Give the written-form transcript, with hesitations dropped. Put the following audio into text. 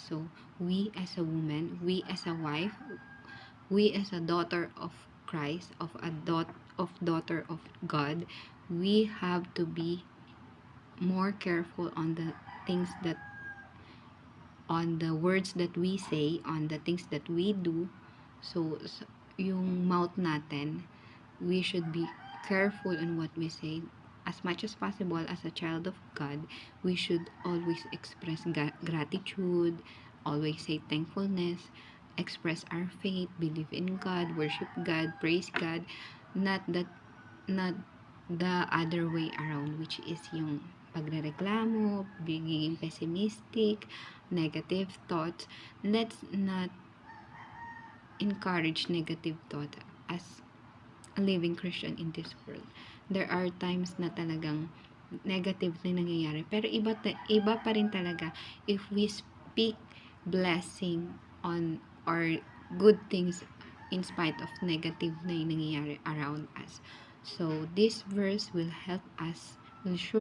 So, we as a woman, we as a wife, we as a daughter of Christ, of daughter of God, we have to be more careful on the things that on the words that we say, on the things that we do. So, yung mouth natin, we should be careful on what we say. As much as possible, as a child of God, we should always express gratitude, always say thankfulness, express our faith, believe in God, worship God, praise God, not that, not the other way around, which is yung pagrereklamo, being pessimistic, negative thoughts. Let's not encourage negative thought as a living Christian in this world. There are times na talagang negative na nangyayari. Pero iba pa rin talaga if we speak blessing on or good things in spite of negative na nangyayari around us. So, this verse will help us, will show